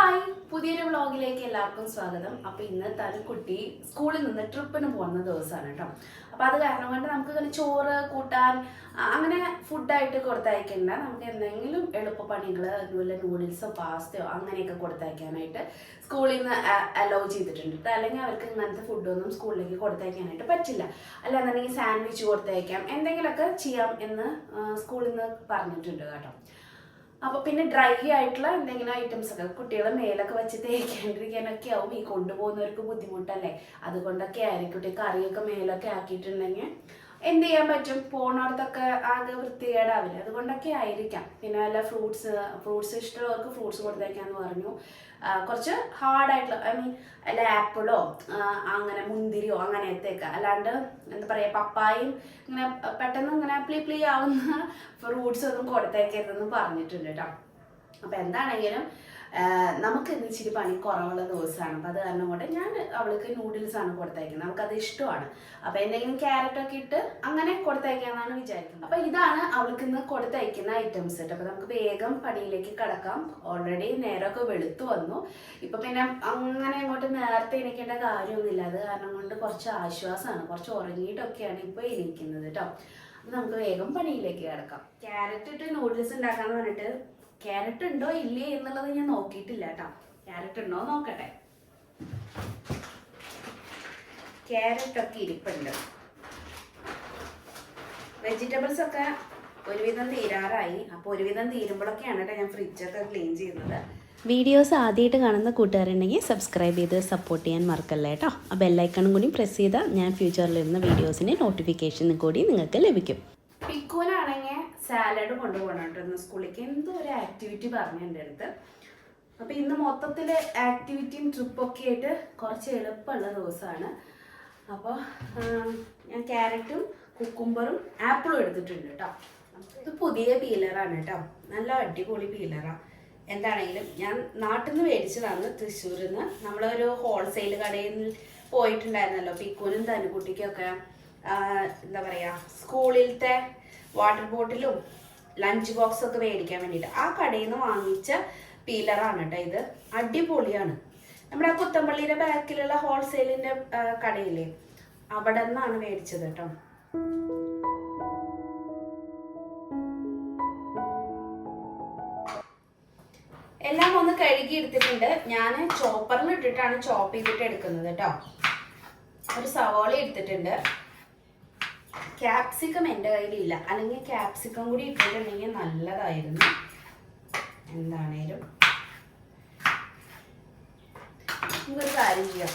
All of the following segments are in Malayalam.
ഹായ്, പുതിയൊരു വ്ളോഗിലേക്ക് എല്ലാവർക്കും സ്വാഗതം. അപ്പോൾ ഇന്ന് തനിക്കുട്ടി സ്കൂളിൽ നിന്ന് ട്രിപ്പിന് പോകുന്ന ദിവസമാണ് കേട്ടോ. അപ്പോൾ അത് കാരണം കൊണ്ട് നമുക്ക് ഇങ്ങനെ ചോറ് കൂട്ടാൻ അങ്ങനെ ഫുഡായിട്ട് കൊടുത്തയക്കണ്ട. നമുക്ക് എന്തെങ്കിലും എളുപ്പപ്പണികൾ അതുപോലെ നൂഡിൽസോ പാസ്തയോ അങ്ങനെയൊക്കെ കൊടുത്തയക്കാനായിട്ട് സ്കൂളിൽ നിന്ന് അലോ ചെയ്തിട്ടുണ്ട്. അല്ലെങ്കിൽ അവർക്ക് ഇങ്ങനത്തെ ഫുഡൊന്നും സ്കൂളിലേക്ക് കൊടുത്തയക്കാനായിട്ട് പറ്റില്ല. അല്ലാന്നുണ്ടെങ്കിൽ സാൻഡ്വിച്ച് കൊടുത്തയക്കാം, എന്തെങ്കിലുമൊക്കെ ചെയ്യാം എന്ന് സ്കൂളിൽ നിന്ന് പറഞ്ഞിട്ടുണ്ട് കേട്ടോ. അപ്പോൾ പിന്നെ ഡ്രൈ ആയിട്ടുള്ള എന്തെങ്കിലും ഐറ്റംസ് ഒക്കെ കുട്ടികളെ മേലൊക്കെ വെച്ച് തേക്കാണ്ടിരിക്കാനൊക്കെ ആവും ഈ കൊണ്ടുപോകുന്നവർക്ക് ബുദ്ധിമുട്ടല്ലേ. അതുകൊണ്ടൊക്കെ ആയിരിക്കട്ടെ കറിയൊക്കെ മേലൊക്കെ ആക്കിയിട്ടുണ്ടെങ്കിൽ എന്ത് ചെയ്യാൻ പറ്റും, പോണോടത്തൊക്കെ ആകെ വൃത്തികേടാവില്ല. അതുകൊണ്ടൊക്കെ ആയിരിക്കാം. പിന്നെ വല്ല ഫ്രൂട്ട്സ് ഇഷ്ടമുള്ളവർക്ക് ഫ്രൂട്ട്സ് കൊടുത്തേക്കാന്ന് പറഞ്ഞു. കുറച്ച് ഹാർഡായിട്ടുള്ള അല്ല ആപ്പിളോ അങ്ങനെ മുന്തിരിയോ അങ്ങനത്തെയൊക്കെ, അല്ലാണ്ട് എന്താ പറയുക പപ്പായും ഇങ്ങനെ പെട്ടെന്ന് ഇങ്ങനെ പ്ലീ ആവുന്ന ഫ്രൂട്ട്സ് ഒന്നും കൊടുത്തേക്കരുതെന്ന് പറഞ്ഞിട്ടുണ്ട് കേട്ടോ. അപ്പം എന്താണെങ്കിലും നമുക്ക് ഇന്ന് ഇച്ചിരി പണി കുറവുള്ള ദിവസമാണ്. അപ്പം അത് കാരണം കൊണ്ട് ഞാൻ അവൾക്ക് നൂഡിൽസാണ് കൊടുത്തയക്കുന്നത്. നമുക്കത് ഇഷ്ടമാണ്. അപ്പോൾ എന്തെങ്കിലും ക്യാരറ്റൊക്കെ ഇട്ട് അങ്ങനെ കൊടുത്തയക്കാമെന്നാണ് വിചാരിക്കുന്നത്. അപ്പോൾ ഇതാണ് അവൾക്ക് ഇന്ന് കൊടുത്തയക്കുന്ന ഐറ്റംസ് കേട്ടോ. അപ്പോൾ നമുക്ക് വേഗം പണിയിലേക്ക് കിടക്കാം. ഓൾറെഡി നേരമൊക്കെ വെളുത്തു വന്നു. ഇപ്പം പിന്നെ അങ്ങനെ അങ്ങോട്ട് നേരത്തെ എണീക്കേണ്ട കാര്യമൊന്നുമില്ല. അത് കാരണം കൊണ്ട് കുറച്ച് ആശ്വാസമാണ്. കുറച്ച് ഉറങ്ങിയിട്ടൊക്കെയാണ് ഇപ്പോൾ ഇരിക്കുന്നത് കേട്ടോ. അപ്പം നമുക്ക് വേഗം പണിയിലേക്ക് കിടക്കാം. ക്യാരറ്റ് ഇട്ട് നൂഡിൽസ് ഉണ്ടാക്കാന്ന് പറഞ്ഞിട്ട് ക്യാരറ്റ് ഉണ്ടോ ഇല്ലേ എന്നുള്ളത് ഞാൻ നോക്കിയിട്ടില്ല കേട്ടോ. ക്യാരറ്റ് ഉണ്ടോ നോക്കട്ടെ. ക്യാരറ്റൊക്കെ ഇരിപ്പുണ്ട്. വെജിറ്റബിൾസ് ഒക്കെ ഒരുവിധം തീരാറായി. അപ്പോൾ ഒരുവിധം തീരുമ്പോഴൊക്കെയാണ് കേട്ടോ ഞാൻ ഫ്രിഡ്ജൊക്കെ ക്ലീൻ ചെയ്യുന്നത്. വീഡിയോസ് ആദ്യമായിട്ട് കാണുന്ന കൂട്ടുകാരുണ്ടെങ്കിൽ സബ്സ്ക്രൈബ് ചെയ്ത് സപ്പോർട്ട് ചെയ്യാൻ മറക്കല്ലേ കേട്ടോ. ആ ബെല്ലൈക്കണും കൂടി പ്രസ് ചെയ്താൽ ഞാൻ ഫ്യൂച്ചറിലിരുന്ന വീഡിയോസിൻ്റെ നോട്ടിഫിക്കേഷൻ കൂടി നിങ്ങൾക്ക് ലഭിക്കും. പിക്കൂനാണെങ്കിൽ സാലഡ് കൊണ്ടുപോകണം കേട്ടോ ഇന്ന് സ്കൂളിലേക്ക്. എന്തോ ഒരു ആക്ടിവിറ്റി പറഞ്ഞു എൻ്റെ അടുത്ത്. അപ്പോൾ ഇന്ന് മൊത്തത്തിൽ ആക്ടിവിറ്റിയും ട്രിപ്പൊക്കെ ആയിട്ട് കുറച്ച് എളുപ്പമുള്ള ദിവസമാണ്. അപ്പോൾ ഞാൻ ക്യാരറ്റും കുക്കുംബറും ആപ്പിളും എടുത്തിട്ടുണ്ട് കേട്ടോ. ഇത് പുതിയ പീലറാണ് കേട്ടോ. നല്ല അടിപൊളി പീലറാണ്. എന്താണെങ്കിലും ഞാൻ നാട്ടിൽ നിന്ന് മേടിച്ചതാണ്, തൃശ്ശൂരിൽ നിന്ന്. നമ്മളൊരു ഹോൾസെയിൽ കടയിൽ പോയിട്ടുണ്ടായിരുന്നല്ലോ പിക്കൂനും തനുകുട്ടിക്കൊക്കെ എന്താ പറയുക സ്കൂളിലത്തെ വാട്ടർ ബോട്ടിലും ലഞ്ച് ബോക്സൊക്കെ മേടിക്കാൻ വേണ്ടിയിട്ട് ആ കടയിൽ നിന്ന് വാങ്ങിച്ച പീലറാണ് കേട്ടോ ഇത്. അടിപൊളിയാണ്. നമ്മുടെ പുത്തമ്പള്ളിയുടെ ബാക്കിലുള്ള ഹോൾസെയിലിൻ്റെ കടയില്ലേ അവിടെ നിന്നാണ് മേടിച്ചത് കേട്ടോ. എല്ലാം ഒന്ന് കഴുകി എടുത്തിട്ടുണ്ട്. ഞാൻ ചോപ്പറിൽ ഇട്ടിട്ടാണ് ചോപ്പ് ചെയ്തിട്ട് എടുക്കുന്നത് കേട്ടോ. ഒരു സവാള എടുത്തിട്ടുണ്ട്. ക്യാപ്സിക്കം എൻ്റെ കയ്യിലില്ല, അല്ലെങ്കിൽ ക്യാപ്സിക്കം കൂടി ഇട്ടിട്ടുണ്ടെങ്കിൽ നല്ലതായിരുന്നു. എന്താണേലും നമുക്കൊരു കാര്യം ചെയ്യാം.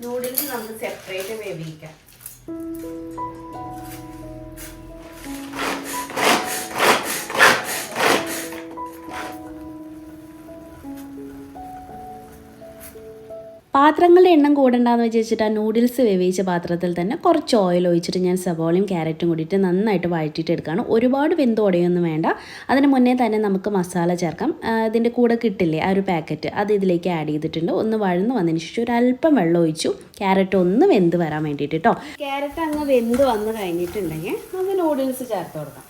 നൂഡിൽസ് നമുക്ക് സെപ്പറേറ്റ് വേവിക്കാം. പാത്രങ്ങളുടെ എണ്ണം കൂടണ്ടെന്ന് വെച്ചിട്ട് ആ നൂഡിൽസ് വേവിച്ച പാത്രത്തിൽ തന്നെ കുറച്ച് ഓയിൽ ഒഴിച്ചിട്ട് ഞാൻ സവോളയും ക്യാരറ്റും കൂടിയിട്ട് നന്നായിട്ട് വഴറ്റിയിട്ട് എടുക്കുകയാണ്. ഒരുപാട് വെന്ത് ഉടയൊന്നും വേണ്ട. അതിന് മുന്നേ തന്നെ നമുക്ക് മസാല ചേർക്കാം. ഇതിൻ്റെ കൂടെ കിട്ടില്ലേ ആ ഒരു പാക്കറ്റ്, അത് ഇതിലേക്ക് ആഡ് ചെയ്തിട്ടുണ്ട്. ഒന്ന് വഴന്ന് വന്നതിന് ശേഷം ഒരു അല്പം വെള്ളം ഒഴിച്ചു. ക്യാരറ്റ് ഒന്ന് വെന്ത് വരാൻ വേണ്ടിയിട്ട് കേട്ടോ. ക്യാരറ്റ് അങ്ങ് വെന്ത് വന്ന് കഴിഞ്ഞിട്ടുണ്ടെങ്കിൽ നമുക്ക് നൂഡിൽസ് ചേർത്ത് കൊടുക്കാം.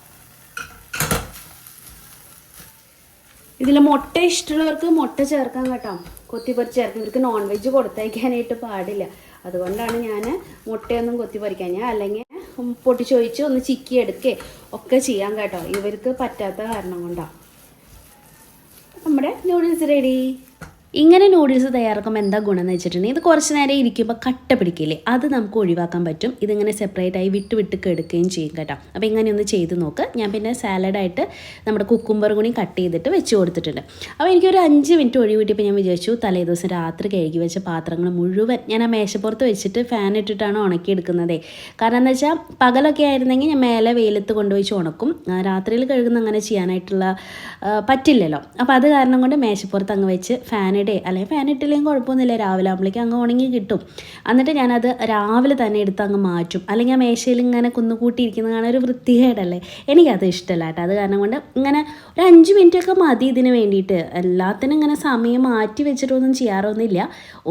ഇതിൽ മുട്ട ഇഷ്ടമുള്ളവർക്ക് മുട്ട ചേർക്കാം കേട്ടോ. കൊത്തിപ്പൊരിച്ച് ചേർക്കും. ഇവർക്ക് നോൺ വെജ് കൊടുത്തയക്കാനായിട്ട് പാടില്ല. അതുകൊണ്ടാണ് ഞാൻ മുട്ടയൊന്നും കൊത്തിപ്പൊരിക്കാൻ. ഞാൻ അല്ലെങ്കിൽ പൊട്ടിച്ചൊഴിച്ച് ഒന്ന് ചിക്കി എടുക്കുക ഒക്കെ ചെയ്യാം കേട്ടോ. ഇവർക്ക് പറ്റാത്ത കാരണം കൊണ്ടാണ്. നമ്മുടെ നൂഡിൽസ് റെഡി. ഇങ്ങനെ നൂഡിൽസ് തയ്യാറാക്കുമ്പോൾ എന്താ ഗുണം എന്ന് വെച്ചിട്ടുണ്ടെങ്കിൽ ഇത് കുറച്ച് നേരം ഇരിക്കുമ്പോൾ കട്ട പിടിക്കില്ലേ, അത് നമുക്ക് ഒഴിവാക്കാൻ പറ്റും. ഇതിങ്ങനെ സെപ്പറേറ്റ് ആയി വിട്ട് കെടുക്കുകയും ചെയ്യും കേട്ടോ. അപ്പോൾ ഇങ്ങനെ ഒന്ന് ചെയ്ത് നോക്ക്. ഞാൻ പിന്നെ സാലഡായിട്ട് നമ്മുടെ കുക്കുംബർ കൂടി കട്ട് ചെയ്തിട്ട് വെച്ച് കൊടുത്തിട്ടുണ്ട്. അപ്പോൾ എനിക്കൊരു 5 മിനിറ്റ് ഒഴിവ് കിട്ടിയപ്പോൾ ഞാൻ വിചാരിച്ചു തലേ ദിവസം രാത്രി കഴുകി വെച്ച പാത്രങ്ങൾ മുഴുവൻ ഞാൻ ആ മേശപ്പുറത്ത് വെച്ചിട്ട് ഫാൻ ഇട്ടിട്ടാണ് ഉണക്കിയെടുക്കുന്നതേ. കാരണം എന്താ വെച്ചാൽ പകലൊക്കെ ആയിരുന്നെങ്കിൽ ഞാൻ മേലെ വെയിലത്ത് കൊണ്ടുപോയി ഉണക്കും. രാത്രിയിൽ കഴുകുന്ന അങ്ങനെ ചെയ്യാനായിട്ടുള്ള പറ്റില്ലല്ലോ. അപ്പോൾ അത് കാരണം കൊണ്ട് മേശപ്പുറത്ത് അങ്ങ് വെച്ച് ഫാൻ ഫാനിടെ, അല്ലെങ്കിൽ ഫാൻ ഇട്ടില്ലെങ്കിൽ കുഴപ്പമൊന്നുമില്ല, രാവിലെ ആകുമ്പോഴേക്കും അങ്ങ് ഉണങ്ങി കിട്ടും. എന്നിട്ട് ഞാനത് രാവിലെ തന്നെ എടുത്ത് അങ്ങ് മാറ്റും. അല്ലെങ്കിൽ ആ മേശയിൽ ഇങ്ങനെ കുന്നുകൂട്ടിയിരിക്കുന്നത് കാണാൻ ഒരു വൃത്തികേടല്ലേ, എനിക്കത് ഇഷ്ടമല്ല കേട്ടോ. അത് കാരണം കൊണ്ട് ഇങ്ങനെ ഒരു 5 മിനിറ്റൊക്കെ മതി ഇതിന് വേണ്ടിയിട്ട്. എല്ലാത്തിനും ഇങ്ങനെ സമയം മാറ്റി വെച്ചിട്ടൊന്നും ചെയ്യാറൊന്നുമില്ല.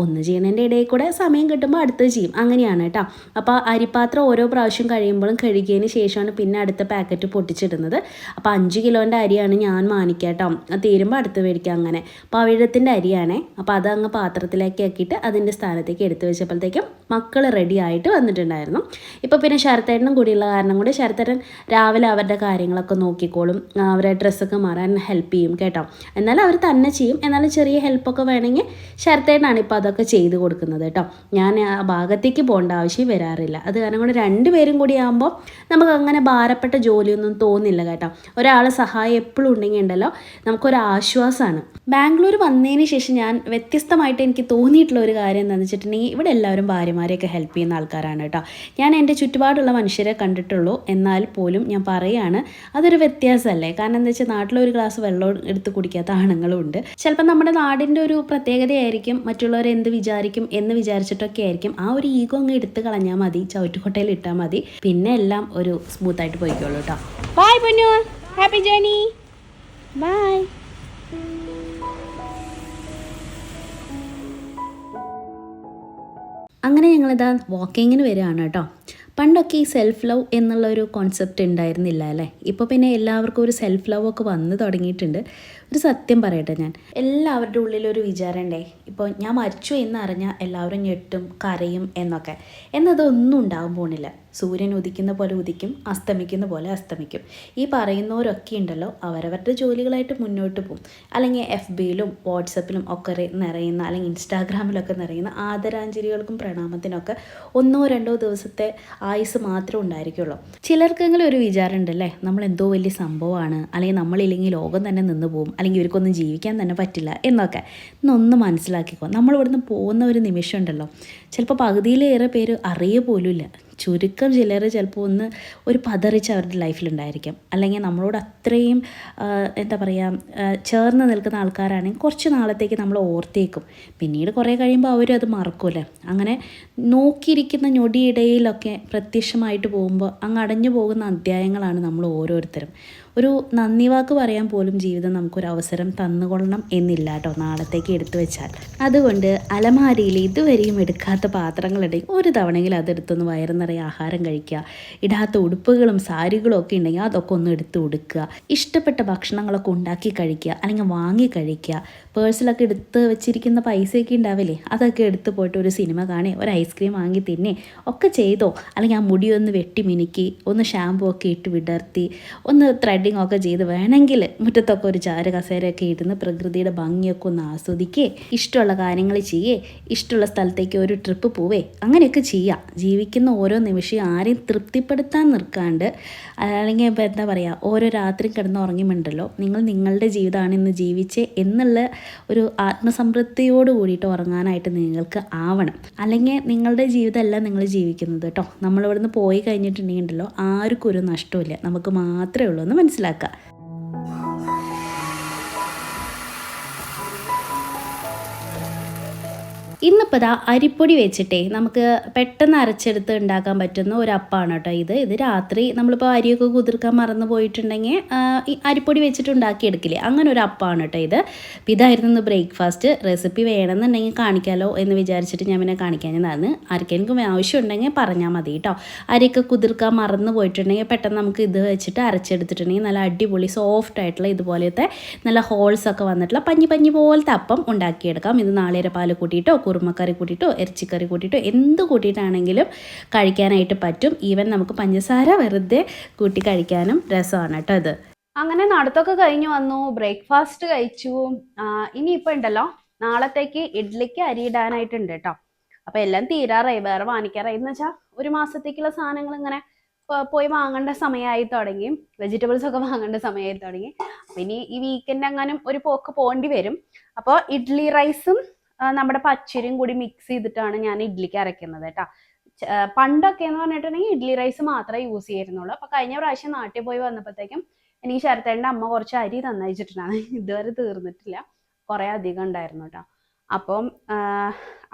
ഒന്ന് ചെയ്യണതിൻ്റെ ഇടയിൽ കൂടെ സമയം കിട്ടുമ്പോൾ അടുത്തത് ചെയ്യും, അങ്ങനെയാണ് കേട്ടോ. അപ്പോൾ അരിപ്പാത്രം ഓരോ പ്രാവശ്യം കഴിയുമ്പോഴും കഴുകിയതിന് ശേഷമാണ് പിന്നെ അടുത്ത പാക്കറ്റ് പൊട്ടിച്ചിടുന്നത്. അപ്പോൾ 5 കിലോൻ്റെ അരിയാണ് ഞാൻ മാനിക്കുക കേട്ടോ. അത് തീരുമ്പോൾ അടുത്ത് മേടിക്കുക. അങ്ങനെ പവിഴത്തിൻ്റെ അരിയാണേ. അപ്പോൾ അതങ്ങ് പാത്രത്തിലേക്ക് ആക്കിയിട്ട് അതിൻ്റെ സ്ഥാനത്തേക്ക് എടുത്തു വെച്ചപ്പോഴത്തേക്കും മക്കൾ റെഡി ആയിട്ട് വന്നിട്ടുണ്ടായിരുന്നു. ഇപ്പോൾ പിന്നെ ശരത്തേട്ടനും കൂടിയുള്ള കാരണം കൊണ്ട് ശരത്തേട്ടൻ രാവിലെ അവരുടെ കാര്യങ്ങളൊക്കെ നോക്കിക്കോളും, അവരെ ഡ്രസ്സൊക്കെ മാറാൻ ഹെൽപ്പ് ചെയ്യും കേട്ടോ. എന്നാലും അവർ തന്നെ ചെയ്യും, എന്നാലും ചെറിയ ഹെൽപ്പൊക്കെ വേണമെങ്കിൽ ശരത്തേട്ടനാണ് ഇപ്പോൾ അതൊക്കെ ചെയ്ത് കൊടുക്കുന്നത് കേട്ടോ. ഞാൻ ആ ഭാഗത്തേക്ക് പോകേണ്ട ആവശ്യം വരാറില്ല. അത് കാരണം കൊണ്ട് 2 പേരും കൂടി ആകുമ്പോൾ നമുക്ക് അങ്ങനെ ഭാരപ്പെട്ട ജോലിയൊന്നും തോന്നില്ല കേട്ടോ. ഒരാൾ സഹായം എപ്പോഴും ഉണ്ടെങ്കിൽ ഉണ്ടല്ലോ നമുക്കൊരാശ്വാസമാണ്. ബാംഗ്ലൂർ വന്നതിന് ശേഷം ഞാൻ വ്യത്യസ്തമായിട്ട് എനിക്ക് തോന്നിയിട്ടുള്ള ഒരു കാര്യം എന്താണെന്ന് വെച്ചിട്ടുണ്ടെങ്കിൽ ഇവിടെ എല്ലാവരും ഭാര്യമാരെയൊക്കെ ഹെൽപ്പ് ചെയ്യുന്ന ആൾക്കാരാണ് കേട്ടോ. ഞാൻ എൻ്റെ ചുറ്റുപാടുള്ള മനുഷ്യരെ കണ്ടിട്ടുള്ളൂ, എന്നാൽ പോലും ഞാൻ പറയുകയാണ് അതൊരു വ്യത്യാസമല്ലേ. കാരണം എന്താ വെച്ചാൽ നാട്ടിലൊരു ഗ്ലാസ് വെള്ളം എടുത്ത് കുടിക്കാത്ത ആണുങ്ങളും ഉണ്ട്. ചിലപ്പോൾ നമ്മുടെ നാടിൻ്റെ ഒരു പ്രത്യേകതയായിരിക്കും, മറ്റുള്ളവർ എന്ത് വിചാരിക്കും എന്ന് വിചാരിച്ചിട്ടൊക്കെ ആയിരിക്കും. ആ ഒരു ഈഗോ അങ്ങ് എടുത്ത് കളഞ്ഞാൽ മതി, ചവിറ്റുകൊട്ടയിൽ ഇട്ടാൽ മതി, പിന്നെ എല്ലാം ഒരു സ്മൂത്തായിട്ട് പോയിക്കോളൂ കേട്ടോ. ബൈ പൊന്നു, ഹാപ്പി ജേർണി, ബൈ. അങ്ങനെ ഞങ്ങളിതാ വാക്കിങ്ങിന് വരികയാണ് കേട്ടോ. പണ്ടൊക്കെ ഈ സെൽഫ് ലവ് എന്നുള്ളൊരു കോൺസെപ്റ്റ് ഉണ്ടായിരുന്നില്ല അല്ലേ. ഇപ്പോൾ പിന്നെ എല്ലാവർക്കും ഒരു സെൽഫ് ലവ് ഒക്കെ വന്ന് തുടങ്ങിയിട്ടുണ്ട്. ഒരു സത്യം പറയട്ടെ, ഞാൻ എല്ലാവരുടെ ഉള്ളിലൊരു വിചാരം ഉണ്ടേ, ഇപ്പോൾ ഞാൻ മരിച്ചു എന്നറിഞ്ഞാൽ എല്ലാവരും ഞെട്ടും കരയും എന്നൊക്കെ. എന്നതൊന്നും ഉണ്ടാകാൻ പോണില്ല. സൂര്യൻ ഉദിക്കുന്ന പോലെ ഉദിക്കും, അസ്തമിക്കുന്ന പോലെ അസ്തമിക്കും. ഈ പറയുന്നവരൊക്കെ ഉണ്ടല്ലോ അവരവരുടെ ജോലികളായിട്ട് മുന്നോട്ട് പോകും. അല്ലെങ്കിൽ FBയിലും വാട്സപ്പിലും ഒക്കെ നിറയുന്ന, അല്ലെങ്കിൽ ഇൻസ്റ്റാഗ്രാമിലൊക്കെ നിറയുന്ന ആദരാഞ്ജലികൾക്കും പ്രണാമത്തിനൊക്കെ 1-2 ദിവസത്തെ ആയുസ് മാത്രമേ ഉണ്ടായിരിക്കുള്ളൂ. ചിലർക്കെങ്കിലും ഒരു വിചാരം ഉണ്ടല്ലേ, നമ്മൾ എന്തോ വലിയ സംഭവമാണ്, അല്ലെങ്കിൽ നമ്മളില്ലെങ്കിൽ ലോകം തന്നെ നിന്ന് പോകും, അല്ലെങ്കിൽ ഇവർക്കൊന്നും ജീവിക്കാൻ തന്നെ പറ്റില്ല എന്നൊക്കെ. ഇന്നൊന്ന് മനസ്സിലാക്കിക്കോ, നമ്മളിവിടുന്ന് പോകുന്ന ഒരു നിമിഷം ഉണ്ടല്ലോ, ചിലപ്പോൾ പകുതിയിലേറെ പേര് അറിയ പോലുമില്ല. ചുരുക്കം ചിലർ ചിലപ്പോൾ ഒരു പതറിച്ച് അവരുടെ ലൈഫിലുണ്ടായിരിക്കും. അല്ലെങ്കിൽ നമ്മളോട് അത്രയും എന്താ പറയുക ചേർന്ന് നിൽക്കുന്ന ആൾക്കാരാണെങ്കിൽ കുറച്ച് നാളത്തേക്ക് നമ്മൾ ഓർത്തേക്കും. പിന്നീട് കുറേ കഴിയുമ്പോൾ അവരും അത് മറക്കുമല്ലേ. അങ്ങനെ നോക്കിയിരിക്കുന്ന ഞൊടിയിടയിലൊക്കെ പ്രത്യക്ഷമായിട്ട് പോകുമ്പോൾ അങ്ങ് അടഞ്ഞു പോകുന്ന അധ്യായങ്ങളാണ് നമ്മൾ ഓരോരുത്തരും. ഒരു നന്ദി വാക്ക് പറയാൻ പോലും ജീവിതം നമുക്കൊരവസരം തന്നുകൊള്ളണം എന്നില്ല കേട്ടോ, നാളത്തേക്ക് എടുത്തു വെച്ചാൽ. അതുകൊണ്ട് അലമാരിയിൽ ഇതുവരെയും എടുക്കാത്ത പാത്രങ്ങളുണ്ടെങ്കിൽ ഒരു തവണയെങ്കിലും അതെടുത്തൊന്ന് വയറ് നിറയെ ആഹാരം കഴിക്കുക. ഇടാത്ത ഉടുപ്പുകളും സാരികളും ഒക്കെ ഉണ്ടെങ്കിൽ അതൊക്കെ ഒന്ന് എടുത്ത് ഉടുക്കുക. ഇഷ്ടപ്പെട്ട ഭക്ഷണങ്ങളൊക്കെ ഉണ്ടാക്കി കഴിക്കുക, അല്ലെങ്കിൽ വാങ്ങി കഴിക്കുക. പേഴ്സിലൊക്കെ എടുത്ത് വെച്ചിരിക്കുന്ന പൈസയൊക്കെ ഉണ്ടാവില്ലേ, അതൊക്കെ എടുത്ത് പോയിട്ട് ഒരു സിനിമ കാണേ, ഒരു ഐസ്ക്രീം വാങ്ങി തിന്നേ ഒക്കെ ചെയ്തോ. അല്ലെങ്കിൽ ആ മുടി ഒന്ന് വെട്ടി മിനുക്കി, ഒന്ന് ഷാമ്പൂ ഒക്കെ ഇട്ട് വിടർത്തി, ഒന്ന് ത്രെഡിങ് ഒക്കെ ചെയ്ത് വേണമെങ്കിൽ മുറ്റത്തൊക്കെ ഒരു ചാര കസേരയൊക്കെ ഇരുന്ന് പ്രകൃതിയുടെ ഭംഗിയൊക്കെ ഒന്ന് ആസ്വദിക്കേ, ഇഷ്ടമുള്ള കാര്യങ്ങൾ ചെയ്യേ, ഇഷ്ടമുള്ള സ്ഥലത്തേക്ക് ഒരു ട്രിപ്പ് പോവേ, അങ്ങനെയൊക്കെ ചെയ്യാം. ജീവിക്കുന്ന ഓരോ നിമിഷം ആരെയും തൃപ്തിപ്പെടുത്താൻ നിൽക്കാണ്ട്, അല്ലെങ്കിൽ ഇപ്പോൾ എന്താ പറയുക, ഓരോ രാത്രി കിടന്നുറങ്ങിമുണ്ടല്ലോ നിങ്ങൾ നിങ്ങളുടെ ജീവിതമാണ് ഇന്ന് ജീവിച്ചേ എന്നുള്ള ഒരു ആത്മസംതൃപ്തിയോട് കൂടിയിട്ട് ഉറങ്ങാനായിട്ട് നിങ്ങൾക്ക് ആവണം. അല്ലെങ്കിൽ നിങ്ങളുടെ ജീവിതമല്ല നിങ്ങൾ ജീവിക്കുന്നത് കേട്ടോ. നമ്മളിവിടുന്ന് പോയി കഴിഞ്ഞിട്ടുണ്ടെങ്കിലോ ആർക്കും ഒരു നഷ്ടമില്ല, നമുക്ക് മാത്രമേ ഉള്ളൂ എന്ന് മനസ്സിലാക്കുക. ഇന്നിപ്പോൾ ഇതാ അരിപ്പൊടി വെച്ചിട്ടേ നമുക്ക് പെട്ടെന്ന് അരച്ചെടുത്ത് ഉണ്ടാക്കാൻ പറ്റുന്ന ഒരു അപ്പമാണ് കേട്ടോ ഇത് രാത്രി നമ്മളിപ്പോൾ അരിയൊക്കെ കുതിർക്കാൻ മറന്നു പോയിട്ടുണ്ടെങ്കിൽ ഈ അരിപ്പൊടി വെച്ചിട്ട് ഉണ്ടാക്കിയെടുക്കില്ലേ, അങ്ങനെ ഒരു അപ്പമാണ് കേട്ടോ ഇത്. അപ്പോൾ ഇതായിരുന്നു ഇന്ന് ബ്രേക്ക്ഫാസ്റ്റ്. റെസിപ്പി വേണമെന്നുണ്ടെങ്കിൽ കാണിക്കാമല്ലോ എന്ന് വിചാരിച്ചിട്ട് ഞാൻ പിന്നെ കാണിക്കാഞ്ഞതാണ്. ആർക്കെങ്കിലും ആവശ്യമുണ്ടെങ്കിൽ പറഞ്ഞാൽ മതി കേട്ടോ. അരിയൊക്കെ കുതിർക്കാൻ മറന്നു പോയിട്ടുണ്ടെങ്കിൽ പെട്ടെന്ന് നമുക്ക് ഇത് വെച്ചിട്ട് അരച്ചെടുത്തിട്ടുണ്ടെങ്കിൽ നല്ല അടിപൊളി സോഫ്റ്റ് ആയിട്ടുള്ള ഇതുപോലത്തെ നല്ല ഹോൾസൊക്കെ വന്നിട്ടുള്ള പഞ്ഞി പോലത്തെ അപ്പം ഉണ്ടാക്കിയെടുക്കാം. ഇത് നാളികേരപ്പാൽ കൂട്ടിയിട്ടോ കുറുമക്കറി കൂട്ടിയിട്ടോ ഇറച്ചിക്കറി കൂട്ടിയിട്ടോ എന്ത് കൂട്ടിയിട്ടാണെങ്കിലും കഴിക്കാനായിട്ട് പറ്റും. ഈവൻ നമുക്ക് പഞ്ചസാര വെറുതെ കൂട്ടി കഴിക്കാനും രസമാണ് കേട്ടോ ഇത്. അങ്ങനെ നടത്തൊക്കെ കഴിഞ്ഞു വന്നു, ബ്രേക്ക്ഫാസ്റ്റ് കഴിച്ചു. ഇനിയിപ്പോൾ ഉണ്ടല്ലോ നാളത്തേക്ക് ഇഡ്ഡലിക്ക് അരി ഇടാനായിട്ടുണ്ട് കേട്ടോ. അപ്പോൾ എല്ലാം തീരാറായി, വേറെ വാങ്ങിക്കാറായി. എന്ന് വെച്ചാൽ ഒരു മാസത്തേക്കുള്ള സാധനങ്ങൾ ഇങ്ങനെ പോയി വാങ്ങേണ്ട സമയമായി തുടങ്ങി, വെജിറ്റബിൾസ് ഒക്കെ വാങ്ങേണ്ട സമയമായി തുടങ്ങി. അപ്പം ഇനി ഈ വീക്കെൻഡ് എങ്ങാനും ഒരു പോക്ക് പോകേണ്ടി വരും. അപ്പോൾ ഇഡ്ഡലി റൈസും നമ്മുടെ പച്ചരിയും കൂടി മിക്സ് ചെയ്തിട്ടാണ് ഞാൻ ഇഡ്ഡലിക്ക് അരയ്ക്കുന്നത് കേട്ടോ. പണ്ടൊക്കെ എന്ന് പറഞ്ഞിട്ടുണ്ടെങ്കിൽ ഇഡ്ഡലി റൈസ് മാത്രമേ യൂസ് ചെയ്യുന്നുള്ളൂ. അപ്പോൾ കഴിഞ്ഞ പ്രാവശ്യം നാട്ടിൽ പോയി വന്നപ്പോഴത്തേക്കും എനിക്ക് ശരത്തേൻ്റെ അമ്മ കുറച്ച് അരി തന്നയച്ചിട്ടുണ്ടാണ്, ഇതുവരെ തീർന്നിട്ടില്ല, കുറേ അധികം ഉണ്ടായിരുന്നു കേട്ടോ. അപ്പം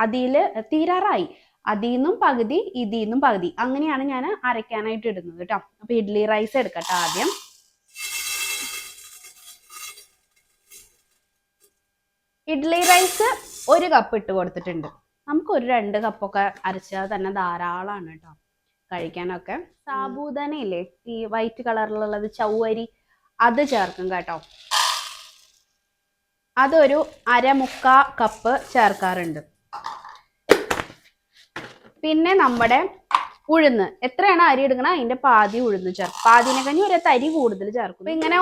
അതിൽ തീരാറായി, അതിൽ നിന്നും പകുതി ഇതിൽ നിന്നും പകുതി, അങ്ങനെയാണ് ഞാൻ അരയ്ക്കാനായിട്ട് ഇടുന്നത് കേട്ടോ. അപ്പൊ ഇഡ്ഡലി റൈസ് എടുക്കട്ടെ ആദ്യം. ഇഡ്ഡലി റൈസ് 1 കപ്പ് ഇട്ട് കൊടുത്തിട്ടുണ്ട്. നമുക്ക് ഒരു 2 കപ്പൊക്കെ അരച്ചാൽ തന്നെ ധാരാളമാണ് കേട്ടോ കഴിക്കാനൊക്കെ. സാബൂദാന ഇല്ലേ, ഈ വൈറ്റ് കളറിലുള്ളത് ചൗവരി, അത് ചേർക്കും കേട്ടോ. അതൊരു 1/4 കപ്പ് ചേർക്കാറുണ്ട്. പിന്നെ നമ്മുടെ ഉഴുന്ന് എത്രയാണ് അരി എടുക്കണം അതിന്റെ പാതി ഉഴുന്ന് ചേർക്കും. പാതിനെ കഴിഞ്ഞ് ഒരു തരി കൂടുതൽ ചേർക്കും. അപ്പൊ ഇങ്ങനെ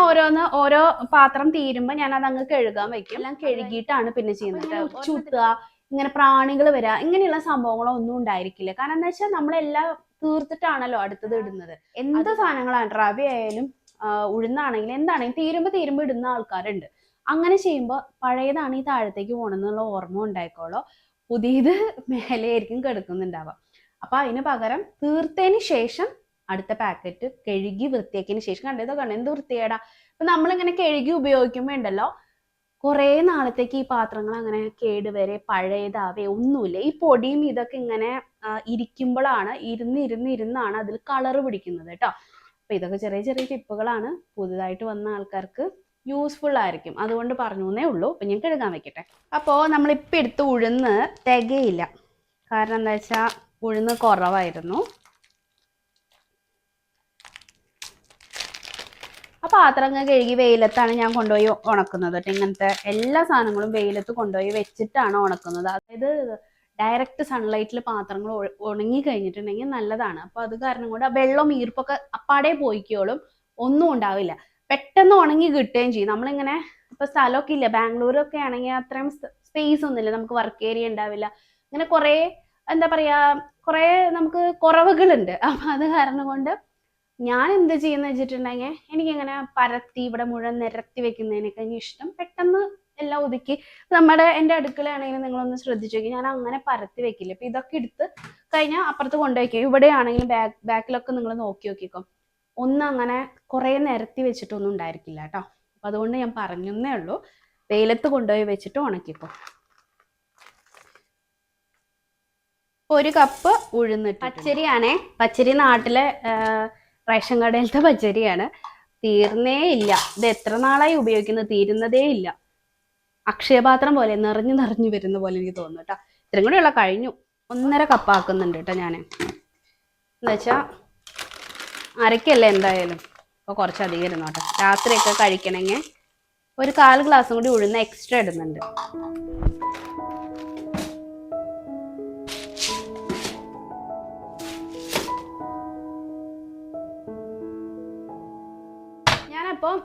ഓരോ പാത്രം തീരുമ്പോ ഞാൻ അത് അങ്ങ് കഴുകാൻ വെക്കും. എല്ലാം കഴുകിയിട്ടാണ് പിന്നെ ചെയ്യുന്നത്. ചുട്ടുക, ഇങ്ങനെ പ്രാണികൾ വരിക, ഇങ്ങനെയുള്ള സംഭവങ്ങളൊന്നും ഉണ്ടായിരിക്കില്ല. കാരണം എന്താ വെച്ചാൽ നമ്മളെല്ലാം തീർത്തിട്ടാണല്ലോ അടുത്തത് ഇടുന്നത്. എന്ത് സാധനങ്ങളാണ്, റവ ആയാലും ഉഴുന്നാണെങ്കിലും എന്താണെങ്കിലും തീരുമ്പോ ഇടുന്ന ആൾക്കാരുണ്ട്. അങ്ങനെ ചെയ്യുമ്പോൾ പഴയതാണ് ഈ താഴത്തേക്ക് പോകണമെന്നുള്ള ഓർമ്മ ഉണ്ടായിക്കോളോ, പുതിയത് മേലെയായിരിക്കും കിടക്കുന്നുണ്ടാവുക. അപ്പൊ അതിന് പകരം തീർത്തതിന് ശേഷം അടുത്ത പാക്കറ്റ് കഴുകി വൃത്തിയാക്കിയതിന് ശേഷം, കണ്ടോ എന്ത് വൃത്തിയേടാ. അപ്പൊ നമ്മളിങ്ങനെ കഴുകി ഉപയോഗിക്കുമ്പോ ഉണ്ടല്ലോ കുറേ നാളത്തേക്ക് ഈ പാത്രങ്ങൾ അങ്ങനെ കേടുവരെ പഴയതാവേ ഒന്നുമില്ല. ഈ പൊടിയും ഇതൊക്കെ ഇങ്ങനെ ഇരിക്കുമ്പോഴാണ് ഇരുന്നാണ് അതിൽ കളറ് പിടിക്കുന്നത് കേട്ടോ. അപ്പൊ ഇതൊക്കെ ചെറിയ ചെറിയ ടിപ്പുകളാണ്, പുതുതായിട്ട് വന്ന ആൾക്കാർക്ക് യൂസ്ഫുൾ ആയിരിക്കും, അതുകൊണ്ട് പറഞ്ഞു എന്നേ ഉള്ളൂ. അപ്പൊ ഞാൻ കഴുകാൻ വെക്കട്ടെ. അപ്പോൾ നമ്മളിപ്പോൾ എടുത്ത് ഉഴുന്ന് തികയില്ല, കാരണം എന്താ വെച്ചാൽ ഉഴുന്ന് കുറവായിരുന്നു. ആ പാത്രം കഴുകി വെയിലത്താണ് ഞാൻ കൊണ്ടുപോയി ഉണക്കുന്നത് കേട്ടോ. ഇങ്ങനത്തെ എല്ലാ സാധനങ്ങളും വെയിലത്ത് കൊണ്ടുപോയി വെച്ചിട്ടാണ് ഉണക്കുന്നത്. അതായത് ഡയറക്റ്റ് സൺലൈറ്റിൽ പാത്രങ്ങൾ ഉണങ്ങി കഴിഞ്ഞിട്ടുണ്ടെങ്കിൽ നല്ലതാണ്. അപ്പൊ അത് കാരണം കൊണ്ട് വെള്ളം ഈർപ്പൊക്കെ അപ്പാടെ പോയിക്കോളും, ഒന്നും ഉണ്ടാവില്ല, പെട്ടെന്ന് ഉണങ്ങി കിട്ടുകയും ചെയ്യും. നമ്മളിങ്ങനെ ഇപ്പൊ സ്ഥലമൊക്കെ ഇല്ല, ബാംഗ്ലൂരൊക്കെ ആണെങ്കിൽ അത്രയും സ്പേസ് ഒന്നുമില്ല, നമുക്ക് വർക്ക് ഏരിയ ഉണ്ടാവില്ല, അങ്ങനെ കുറേ എന്താ പറയാ കുറേ നമുക്ക് കുറവുകളുണ്ട്. അപ്പൊ അത് കാരണം കൊണ്ട് ഞാൻ എന്ത് ചെയ്യുന്ന വെച്ചിട്ടുണ്ടെങ്കിൽ എനിക്കിങ്ങനെ പരത്തി ഇവിടെ മുഴുവൻ നിരത്തി വെക്കുന്നതിനൊക്കെ ഇഷ്ടം. പെട്ടെന്ന് എല്ലാം ഒതുക്കി എൻ്റെ അടുക്കളയാണെങ്കിലും നിങ്ങളൊന്ന് ശ്രദ്ധിച്ചു നോക്കി, ഞാൻ അങ്ങനെ പരത്തി വെക്കില്ല. ഇപ്പൊ ഇതൊക്കെ എടുത്ത് കഴിഞ്ഞാൽ അപ്പുറത്ത് കൊണ്ടുവയ്ക്കും. ഇവിടെ ആണെങ്കിലും ബാക്കിലൊക്കെ നിങ്ങൾ നോക്കി നോക്കിക്കോ, ഒന്നും അങ്ങനെ കുറെ നിരത്തി വെച്ചിട്ടൊന്നും ഉണ്ടായിരിക്കില്ല കേട്ടോ. അപ്പൊ അതുകൊണ്ട് ഞാൻ പറഞ്ഞേ ഉള്ളൂ, വെയിലത്ത് കൊണ്ടുപോയി വെച്ചിട്ട് ഉണക്കിക്കോ. 1 കപ്പ് ഉഴുന്നിട്ട്. പച്ചരിയാണേ, പച്ചരി നാട്ടിലെ റേഷൻ കടയിലത്തെ പച്ചരിയാണ്, തീർന്നേ ഇല്ല. ഇത് എത്ര നാളായി ഉപയോഗിക്കുന്നത്, തീരുന്നതേ ഇല്ല. അക്ഷയപാത്രം പോലെ നിറഞ്ഞു വരുന്ന പോലെ എനിക്ക് തോന്നുന്നു കേട്ടോ. ഇത്രയും കൂടെയുള്ള കഴിഞ്ഞു. 1.5 കപ്പ് ആക്കുന്നുണ്ട് കേട്ടോ ഞാൻ, എന്നുവെച്ചാ അരക്കല്ലേ എന്തായാലും. അപ്പോൾ കുറച്ചധികം ഇരുന്നോട്ടെ, രാത്രിയൊക്കെ കഴിക്കണമെങ്കിൽ ഒരു 1/4 ഗ്ലാസും കൂടി ഉഴുന്ന് എക്സ്ട്രാ ഇടുന്നുണ്ട്. ഞാനപ്പോൾ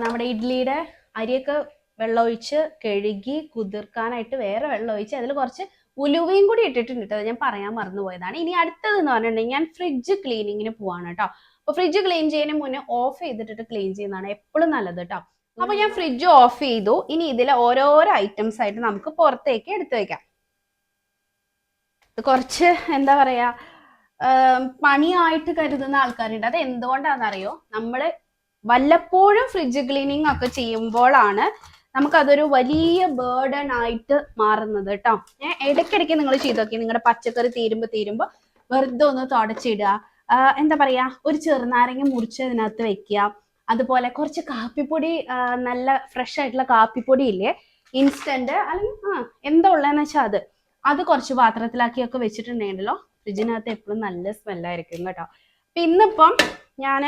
നമ്മുടെ ഇഡ്ഡലിയുടെ അരിയൊക്കെ വെള്ളമൊഴിച്ച് കഴുകി കുതിർക്കാനായിട്ട് വേറെ വെള്ളം ഒഴിച്ച് അതിൽ കുറച്ച് ഉലുവയും കൂടി ഇട്ടിട്ടുണ്ട് കേട്ടോ. ഞാൻ പറയാൻ മറന്നുപോയതാണ്. ഇനി അടുത്തതെന്ന് പറഞ്ഞിട്ടുണ്ടെങ്കിൽ ഞാൻ ഫ്രിഡ്ജ് ക്ലീനിങ്ങിന് പോവാണ് കേട്ടോ. അപ്പൊ ഫ്രിഡ്ജ് ക്ലീൻ ചെയ്യുന്നതിന് മുന്നേ ഓഫ് ചെയ്തിട്ട് ക്ലീൻ ചെയ്യുന്നതാണ് എപ്പോഴും നല്ലത് കേട്ടോ. അപ്പൊ ഞാൻ ഫ്രിഡ്ജ് ഓഫ് ചെയ്തു. ഇനി ഇതിലെ ഓരോരോ ഐറ്റംസ് ആയിട്ട് നമുക്ക് പുറത്തേക്ക് എടുത്തു വെക്കാം. കുറച്ച് എന്താ പറയാ പണിയായിട്ട് കരുതുന്ന ആൾക്കാരുണ്ട്. അത് എന്തുകൊണ്ടാണെന്നറിയോ, നമ്മള് വല്ലപ്പോഴും ഫ്രിഡ്ജ് ക്ലീനിങ് ഒക്കെ ചെയ്യുമ്പോഴാണ് നമുക്കതൊരു വലിയ ബേർഡൻ ആയിട്ട് മാറുന്നത് കേട്ടോ. ഇടയ്ക്കിടയ്ക്ക് നിങ്ങൾ ചെയ്ത് നോക്കി, നിങ്ങളുടെ പച്ചക്കറി തീരുമ്പോ വെറുതെ ഒന്ന് തുടച്ചിടുക, എന്താ പറയാ ഒരു ചെറുനാരങ്ങ മുറിച്ച് അതിനകത്ത് വെക്കുക. അതുപോലെ കുറച്ച് കാപ്പിപ്പൊടി, നല്ല ഫ്രഷ് ആയിട്ടുള്ള കാപ്പിപ്പൊടി ഇല്ലേ, ഇൻസ്റ്റന്റ് അല്ലെങ്കിൽ എന്താ ഉള്ളതെന്ന് വെച്ചാൽ അത് കുറച്ച് പാത്രത്തിലാക്കിയൊക്കെ വെച്ചിട്ടുണ്ടെങ്കിലോ ഫ്രിഡ്ജിനകത്ത് എപ്പോഴും നല്ല സ്മെല്ലായിരിക്കും കേട്ടോ. ഇന്നിപ്പം ഞാൻ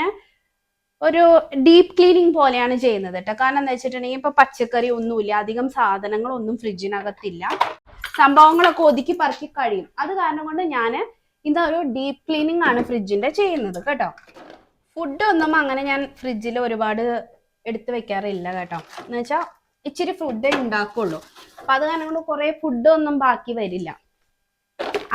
ഒരു ഡീപ്പ് ക്ലീനിങ് പോലെയാണ് ചെയ്യുന്നത് കേട്ടോ. കാരണം എന്താ വെച്ചിട്ടുണ്ടെങ്കിൽ ഇപ്പൊ പച്ചക്കറി ഒന്നുമില്ല, അധികം സാധനങ്ങളൊന്നും ഫ്രിഡ്ജിനകത്തില്ല, സംഭവങ്ങളൊക്കെ ഒതുക്കി പറക്കി കഴിയും. അത് കാരണം കൊണ്ട് ഞാൻ ഇതാ ഒരു ഡീപ്പ് ക്ലീനിങ് ആണ് ഫ്രിഡ്ജിന്റെ ചെയ്യുന്നത് കേട്ടോ. ഫുഡൊന്നും അങ്ങനെ ഞാൻ ഫ്രിഡ്ജിൽ ഒരുപാട് എടുത്തു വെക്കാറില്ല കേട്ടോ. എന്ന് വെച്ചാൽ ഇച്ചിരി ഫുഡേ ഉണ്ടാക്കുള്ളൂ. അപ്പൊ അത് കാരണം കൊണ്ട് കുറെ ഫുഡൊന്നും ബാക്കി വരില്ല.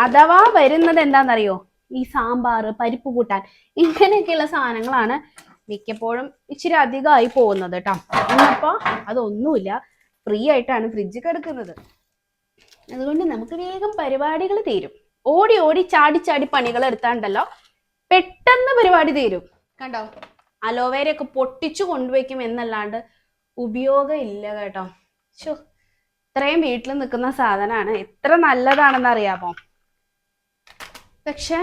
അഥവാ വരുന്നത് എന്താണെന്നറിയോ, ഈ സാമ്പാർ, പരിപ്പ് കൂട്ടാൻ, ഇങ്ങനെയൊക്കെയുള്ള സാധനങ്ങളാണ് മിക്കപ്പോഴും ഇച്ചിരി അധികമായി പോകുന്നത് കേട്ടോ. ഇന്നിപ്പോ അതൊന്നുമില്ല, ഫ്രീ ആയിട്ടാണ് ഫ്രിഡ്ജ് കിടക്കുന്നത്. അതുകൊണ്ട് നമുക്ക് വേഗം പരിപാടികൾ തീരും. ഓടി ഓടി ചാടി പണികൾ എടുത്താണ്ടല്ലോ പെട്ടെന്ന് പരിപാടി തീരും. കണ്ടോ, അലോവേരയൊക്കെ പൊട്ടിച്ചു കൊണ്ടുവയ്ക്കും എന്നല്ലാണ്ട് ഉപയോഗം ഇല്ല കേട്ടോ. ഇത്രയും വീട്ടിൽ നിൽക്കുന്ന സാധനമാണ്, എത്ര നല്ലതാണെന്ന് അറിയാമോ? പക്ഷെ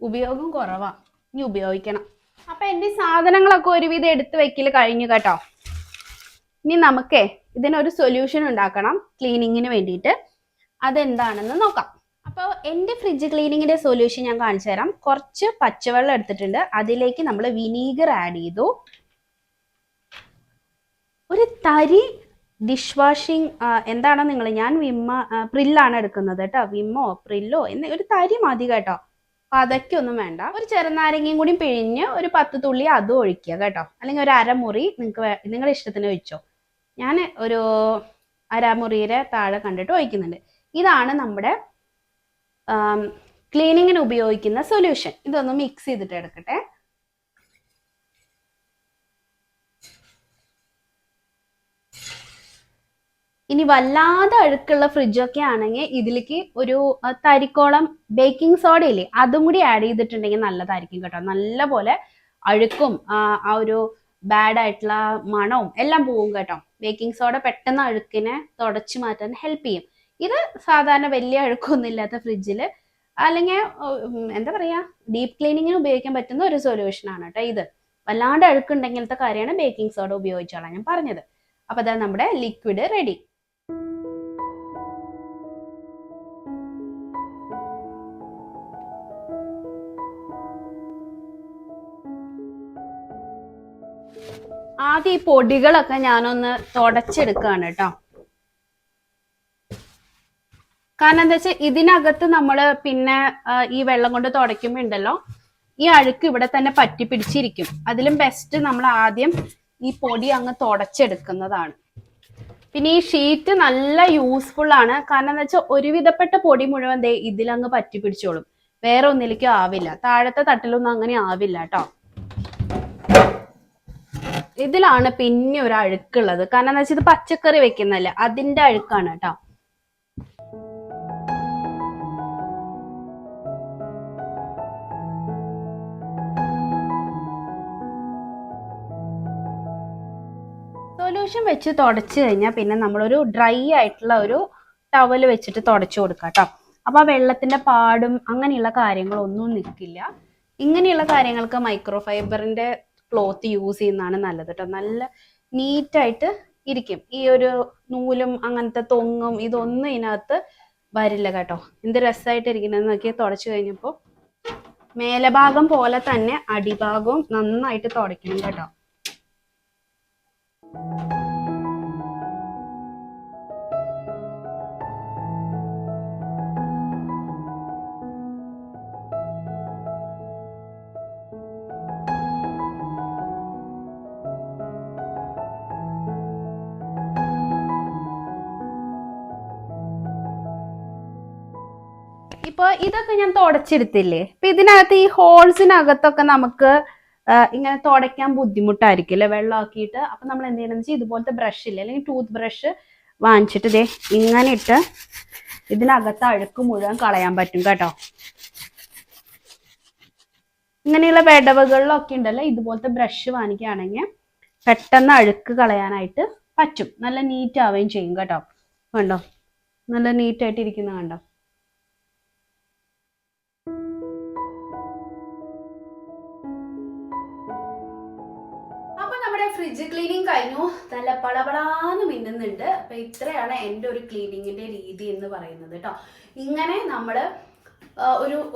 ഉപയോഗം കുറവാ, ഇനി ഉപയോഗിക്കണം. അപ്പൊ എൻ്റെ സാധനങ്ങളൊക്കെ ഒരുവിധം എടുത്ത് വെക്കൽ കഴിഞ്ഞു കേട്ടോ. ഇനി നമുക്കേ ഇതിനൊരു സൊല്യൂഷൻ ഉണ്ടാക്കണം ക്ലീനിങ്ങിന് വേണ്ടിയിട്ട്. അതെന്താണെന്ന് നോക്കാം. അപ്പോൾ എൻ്റെ ഫ്രിഡ്ജ് ക്ലീനിങ്ങിന്റെ സൊല്യൂഷൻ ഞാൻ കാണിച്ചു തരാം. കുറച്ച് പച്ചവെള്ളം എടുത്തിട്ടുണ്ട്, അതിലേക്ക് നമ്മൾ വിനീഗർ ആഡ് ചെയ്തു. ഒരു തരി ഡിഷ് വാഷിംഗ് എന്താണ് നിങ്ങൾ, ഞാൻ പ്രില്ലാണ് എടുക്കുന്നത് കേട്ടോ. വിമ്മോ പ്രില്ലോ ഒരു തരി മതി കേട്ടോ, പതയ്ക്കൊന്നും വേണ്ട. ഒരു ചെറുനാരങ്ങയും കൂടി പിഴിഞ്ഞ് ഒരു 10 തുള്ളി അതും ഒഴിക്കുക കേട്ടോ. അല്ലെങ്കിൽ ഒരു അരമുറി നിങ്ങൾക്ക് നിങ്ങളുടെ ഇഷ്ടത്തിന് ഒഴിച്ചോ. ഞാൻ ഒരു അരമുറിയുടെ താഴെ കണ്ടിട്ട് ഒഴിക്കുന്നുണ്ട്. ഇതാണ് നമ്മുടെ ക്ലീനിങ്ങിന് ഉപയോഗിക്കുന്ന സൊല്യൂഷൻ. ഇതൊന്ന് മിക്സ് ചെയ്തിട്ട് എടുക്കട്ടെ. ഇനി വല്ലാതെ അഴുക്കുള്ള ഫ്രിഡ്ജൊക്കെ ആണെങ്കിൽ ഇതിലേക്ക് ഒരു തരിക്കോളം ബേക്കിംഗ് സോഡ ഇല്ലേ, അതും കൂടി ആഡ് ചെയ്തിട്ടുണ്ടെങ്കിൽ നല്ലതായിരിക്കും കേട്ടോ. നല്ല പോലെ അഴുക്കും ആ ഒരു ബാഡ് ആയിട്ടുള്ള മണവും എല്ലാം പോവും കേട്ടോ. ബേക്കിംഗ് സോഡ പെട്ടെന്ന് അഴുക്കിനെ തുടച്ചു മാറ്റാൻ ഹെൽപ്പ് ചെയ്യും. ഇത് സാധാരണ വലിയ അഴുക്കൊന്നും ഇല്ലാത്ത ഫ്രിഡ്ജിൽ അല്ലെങ്കിൽ എന്താ പറയാ, ഡീപ്പ് ക്ലീനിങ്ങിന് ഉപയോഗിക്കാൻ പറ്റുന്ന ഒരു സൊല്യൂഷൻ ആണ് കേട്ടോ ഇത്. വല്ലാണ്ട് അഴുക്കുണ്ടെങ്കിലത്തെ കാര്യമാണ് ബേക്കിംഗ് സോഡ ഉപയോഗിച്ചാണ് ഞാൻ പറഞ്ഞത്. അപ്പൊ അതാ നമ്മുടെ ലിക്വിഡ് റെഡി. ആദ്യം ഈ പൊടികളൊക്കെ ഞാനൊന്ന് തുടച്ചെടുക്കുകയാണ് കേട്ടോ. കാരണം എന്താ വെച്ചാൽ ഇതിനകത്ത് നമ്മൾ പിന്നെ ഈ വെള്ളം കൊണ്ട് തുടയ്ക്കുമ്പോൾ ഉണ്ടല്ലോ, ഈ അഴുക്ക് ഇവിടെ തന്നെ പറ്റി പിടിച്ചിരിക്കും. അതിലും ബെസ്റ്റ് നമ്മൾ ആദ്യം ഈ പൊടി അങ്ങ് തുടച്ചെടുക്കുന്നതാണ്. പിന്നെ ഈ ഷീറ്റ് നല്ല യൂസ്ഫുൾ ആണ്. കാരണം എന്താ വെച്ചാൽ ഒരുവിധപ്പെട്ട പൊടി മുഴുവൻ ഇതിലങ്ങ് പറ്റി പിടിച്ചോളും, വേറെ ഒന്നിലേക്കും ആവില്ല. താഴത്തെ തട്ടിലൊന്നും അങ്ങനെ ആവില്ല കേട്ടോ. ഇതിലാണ് പിന്നെ ഒരു അഴുക്കുള്ളത്. കാരണം എന്താ വെച്ചാൽ ഇത് പച്ചക്കറി വെക്കുന്നല്ലേ, അതിന്റെ അഴുക്കാണ് കേട്ടോ. സൊല്യൂഷൻ വെച്ച് തുടച്ചു കഴിഞ്ഞാൽ പിന്നെ നമ്മളൊരു ഡ്രൈ ആയിട്ടുള്ള ഒരു ടവൽ വെച്ചിട്ട് തുടച്ചു കൊടുക്കാം കേട്ടോ. അപ്പൊ ആ വെള്ളത്തിന്റെ പാടും അങ്ങനെയുള്ള കാര്യങ്ങളൊന്നും നിൽക്കില്ല. ഇങ്ങനെയുള്ള കാര്യങ്ങൾക്ക് മൈക്രോ ഫൈബറിന്റെ ക്ലോത്ത് യൂസ് ചെയ്യുന്നതാണ് നല്ലത് കേട്ടോ. നല്ല നീറ്റായിട്ട് ഇരിക്കും. ഈ ഒരു നൂലും അങ്ങനത്തെ തൊങ്ങും ഇതൊന്നും ഇതിനകത്ത് വരില്ല കേട്ടോ. എന്ത് രസമായിട്ട് ഇരിക്കണമെന്ന് നോക്കിയാൽ തുടച്ചു കഴിഞ്ഞപ്പോൾ മേലഭാഗം പോലെ തന്നെ അടിഭാഗവും നന്നായിട്ട് തുടയ്ക്കണം കേട്ടോ. ഇപ്പൊ ഇതൊക്കെ ഞാൻ തുടച്ചെടുത്തില്ലേ, ഇപ്പൊ ഇതിനകത്ത് ഈ ഹോൾസിനകത്തൊക്കെ നമുക്ക് ഇങ്ങനെ തുടയ്ക്കാൻ ബുദ്ധിമുട്ടായിരിക്കും അല്ലെ, വെള്ളമാക്കിയിട്ട്. അപ്പൊ നമ്മൾ എന്ത് ചെയ്യണമെന്ന് വെച്ചാൽ ഇതുപോലത്തെ ബ്രഷ് ഇല്ലേ, അല്ലെങ്കിൽ ടൂത്ത് ബ്രഷ് വാങ്ങിച്ചിട്ട് ഇതേ ഇങ്ങനെ ഇട്ട് ഇതിനകത്ത് അഴുക്ക് മുഴുവൻ കളയാൻ പറ്റും കേട്ടോ. ഇങ്ങനെയുള്ള വിടവുകളിലൊക്കെ ഉണ്ടല്ലോ, ഇതുപോലത്തെ ബ്രഷ് വാങ്ങിക്കുകയാണെങ്കിൽ പെട്ടെന്ന് അഴുക്ക് കളയാനായിട്ട് പറ്റും. നല്ല നീറ്റ് ആവുകയും ചെയ്യും കേട്ടോ. കണ്ടോ, നല്ല നീറ്റായിട്ട് ഇരിക്കുന്ന കണ്ടോ. ഫ്രിഡ്ജ് ക്ലീനിങ് കഴിഞ്ഞു, നല്ല പളപളാന്ന് മിന്നുന്നുണ്ട്. അപ്പൊ ഇത്രയാണ് എൻ്റെ ഒരു ക്ലീനിങ്ങിന്റെ രീതി എന്ന് പറയുന്നത് കേട്ടോ. ഇങ്ങനെ നമ്മൾ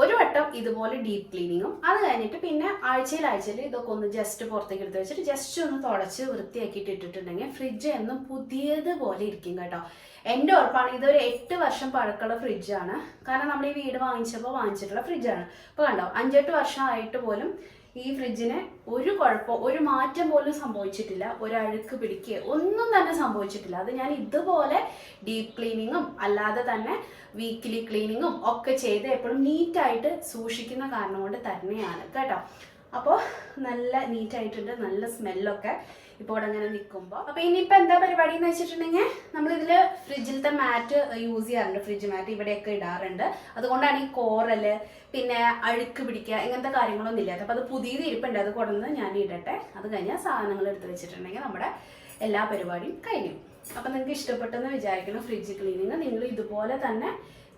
ഒരു വട്ടം ഇതുപോലെ ഡീപ്പ് ക്ലീനിങ്ങും, അത് കഴിഞ്ഞിട്ട് പിന്നെ ആഴ്ചയിൽ ഇതൊക്കെ ഒന്ന് ജസ്റ്റ് പുറത്തേക്ക് എടുത്ത് വെച്ചിട്ട് ജസ്റ്റ് ഒന്ന് തുടച്ച് വൃത്തിയാക്കിയിട്ട് ഇട്ടിട്ടുണ്ടെങ്കിൽ ഫ്രിഡ്ജ് എന്നും പുതിയതുപോലെ ഇരിക്കും കേട്ടോ. എൻ്റെ ഉറപ്പാണ്. ഇതൊരു 8 വർഷം പഴക്കമുള്ള ഫ്രിഡ്ജാണ്. കാരണം നമ്മൾ ഈ വീട് വാങ്ങിച്ചിട്ടുള്ള ഫ്രിഡ്ജാണ്. അപ്പോൾ കണ്ടോ, 5-8 വർഷമായിട്ട് പോലും ഈ ഫ്രിഡ്ജിന് ഒരു കുഴപ്പം, ഒരു മാറ്റം പോലും സംഭവിച്ചിട്ടില്ല. ഒരു അഴുക്ക് പിടിക്കുക ഒന്നും തന്നെ സംഭവിച്ചിട്ടില്ല. അത് ഞാൻ ഇതുപോലെ ഡീപ്പ് ക്ലീനിങ്ങും അല്ലാതെ തന്നെ വീക്കിലി ക്ലീനിങ്ങും ഒക്കെ ചെയ്ത് എപ്പോഴും നീറ്റായിട്ട് സൂക്ഷിക്കുന്ന കാരണം കൊണ്ട് തന്നെയാണ് കേട്ടോ. അപ്പോൾ നല്ല നീറ്റായിട്ടുണ്ട്, നല്ല സ്മെല്ലൊക്കെ ഇപ്പോൾ ഇവിടെ അങ്ങനെ നിൽക്കുമ്പോൾ. അപ്പോൾ ഇനിയിപ്പോൾ എന്താ പരിപാടി എന്ന് വെച്ചിട്ടുണ്ടെങ്കിൽ നമ്മളിതിൽ ഫ്രിഡ്ജിലത്തെ മാറ്റ് യൂസ് ചെയ്യാറുണ്ട്, ഫ്രിഡ്ജ് മാറ്റ് ഇവിടെയൊക്കെ ഇടാറുണ്ട്. അതുകൊണ്ടാണ് ഈ കോറല് പിന്നെ അഴുക്ക് പിടിക്കുക ഇങ്ങനത്തെ കാര്യങ്ങളൊന്നും ഇല്ലാത്ത. അപ്പോൾ അത് പുതിയത് ഇരിപ്പുണ്ട്, അത് കൊണ്ടുവന്ന് ഞാൻ ഇടട്ടെ. അത് കഴിഞ്ഞാൽ സാധനങ്ങൾ എടുത്ത് വെച്ചിട്ടുണ്ടെങ്കിൽ നമ്മുടെ എല്ലാ പരിപാടിയും കഴിഞ്ഞു. അപ്പം നിങ്ങൾക്ക് ഇഷ്ടപ്പെട്ടെന്ന് വിചാരിക്കണം ഫ്രിഡ്ജ് ക്ലീനിങ്. നിങ്ങൾ ഇതുപോലെ തന്നെ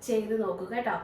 ചെയ്ത് നോക്കുക കേട്ടോ.